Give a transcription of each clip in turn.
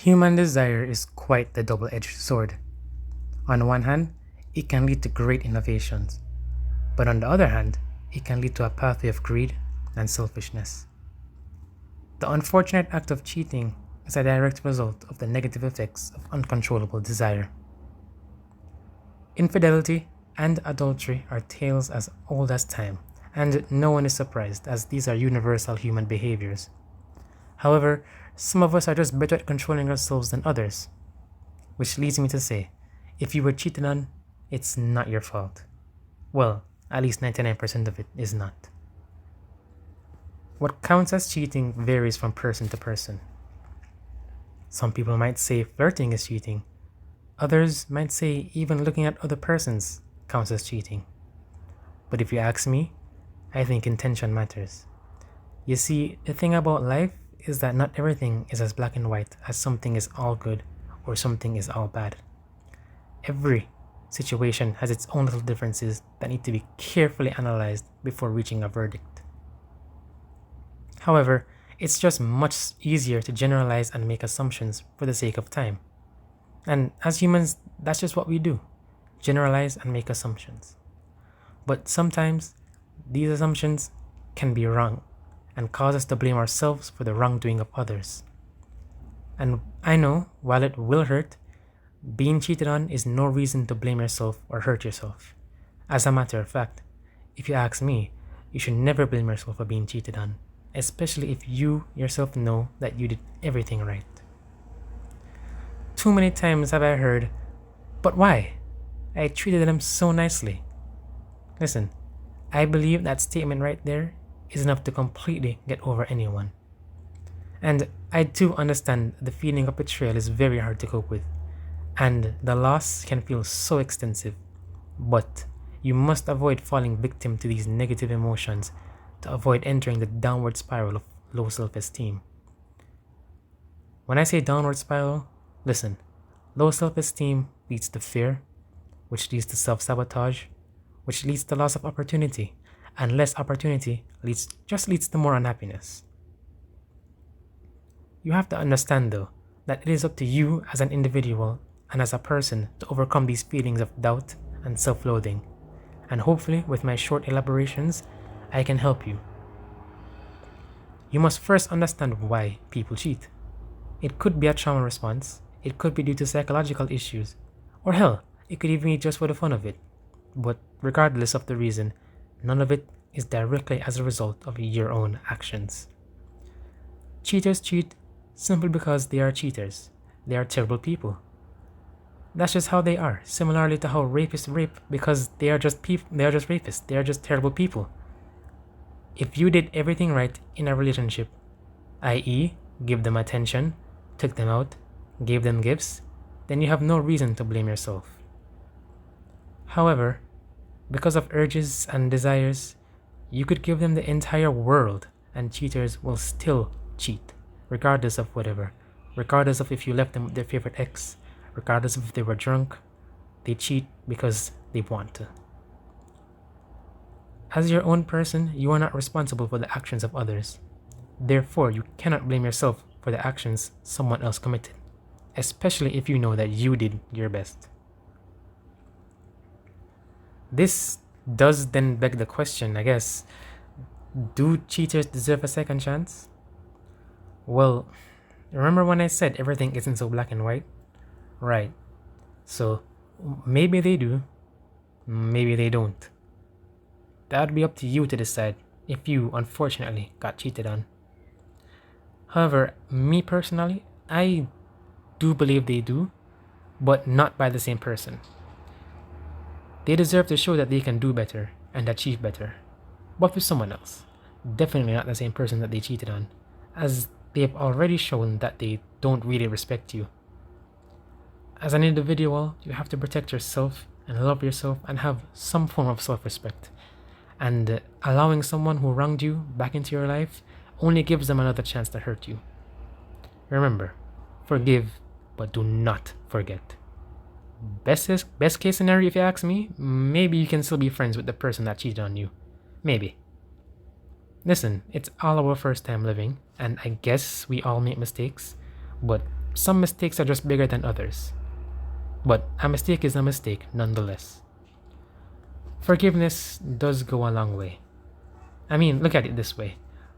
Human desire is quite the double-edged sword. On one hand, it can lead to great innovations, but on the other hand, it can lead to a pathway of greed and selfishness. The unfortunate act of cheating is a direct result of the negative effects of uncontrollable desire. Infidelity and adultery are tales as old as time, and no one is surprised as these are universal human behaviors. However, some of us are just better at controlling ourselves than others. Which leads me to say, if you were cheated on, it's not your fault. Well, at least 99% of it is not. What counts as cheating varies from person to person. Some people might say flirting is cheating. Others might say even looking at other persons counts as cheating. But if you ask me, I think intention matters. You see, the thing about life is that not everything is as black and white as something is all good or something is all bad. Every situation has its own little differences that need to be carefully analyzed before reaching a verdict. However, it's just much easier to generalize and make assumptions for the sake of time. And as humans, that's just what we do, generalize and make assumptions. But sometimes these assumptions can be wrong and cause us to blame ourselves for the wrongdoing of others. And I know, while it will hurt, being cheated on is no reason to blame yourself or hurt yourself. As a matter of fact, if you ask me, you should never blame yourself for being cheated on, especially if you yourself know that you did everything right. Too many times have I heard, "But why? I treated them so nicely." Listen, I believe that statement right there is enough to completely get over anyone. And I do understand the feeling of betrayal is very hard to cope with, and the loss can feel so extensive, but you must avoid falling victim to these negative emotions to avoid entering the downward spiral of low self-esteem. When I say downward spiral, listen, low self-esteem leads to fear, which leads to self-sabotage, which leads to loss of opportunity, and less opportunity leads to more unhappiness. You have to understand though, that it is up to you as an individual and as a person to overcome these feelings of doubt and self-loathing. And hopefully with my short elaborations, I can help you. You must first understand why people cheat. It could be a trauma response, it could be due to psychological issues, or hell, it could even be just for the fun of it. But regardless of the reason, none of it is directly as a result of your own actions. Cheaters cheat simply because they are cheaters. They are terrible people. That's just how they are, similarly to how rapists rape because they are just rapists, they are just terrible people. If you did everything right in a relationship, i.e., give them attention, took them out, gave them gifts, then you have no reason to blame yourself. However, because of urges and desires, you could give them the entire world and cheaters will still cheat, regardless of whatever. Regardless of if you left them with their favorite ex, regardless of if they were drunk, they cheat because they want to. As your own person, you are not responsible for the actions of others. Therefore, you cannot blame yourself for the actions someone else committed, especially if you know that you did your best. This does then beg the question, I guess, do cheaters deserve a second chance? Well, remember when I said everything isn't so black and white? Right. So, maybe they do, maybe they don't. That would be up to you to decide if you, unfortunately, got cheated on. However, me personally, I do believe they do, but not by the same person. They deserve to show that they can do better and achieve better, but with someone else. Definitely not the same person that they cheated on, as they have already shown that they don't really respect you. As an individual, you have to protect yourself and love yourself and have some form of self-respect. And allowing someone who wronged you back into your life only gives them another chance to hurt you. Remember, forgive, but do not forget. Best case scenario, if you ask me, maybe you can still be friends with the person that cheated on you. Maybe. Listen, it's all our first time living, and I guess we all make mistakes, but some mistakes are just bigger than others. But a mistake is a mistake nonetheless. Forgiveness does go a long way. I mean, look at it this way.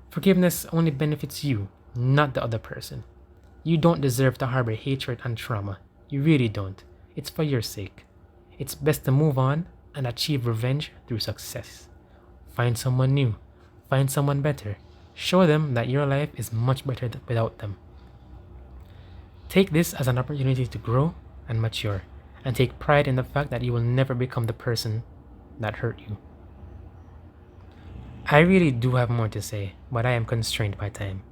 Forgiveness only benefits you, not the other person. You don't deserve to harbor hatred and trauma. You really don't. It's for your sake. It's best to move on and achieve revenge through success. Find someone new. Find someone better. Show them that your life is much better without them. Take this as an opportunity to grow and mature, and take pride in the fact that you will never become the person that hurt you. I really do have more to say, but I am constrained by time.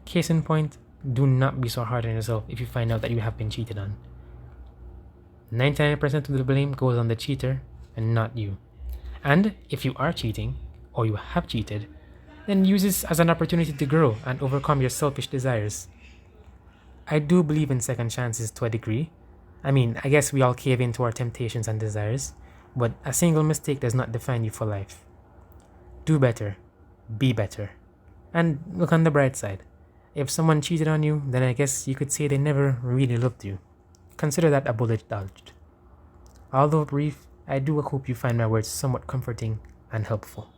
Case in point, do not be so hard on yourself if you find out that you have been cheated on. 99% of the blame goes on the cheater and not you. And if you are cheating, or you have cheated, then use this as an opportunity to grow and overcome your selfish desires. I do believe in second chances to a degree. I mean, I guess we all cave into our temptations and desires, but a single mistake does not define you for life. Do better, be better, and look on the bright side. If someone cheated on you, then I guess you could say they never really loved you. Consider that a bullet dodged. Although brief, I do hope you find my words somewhat comforting and helpful.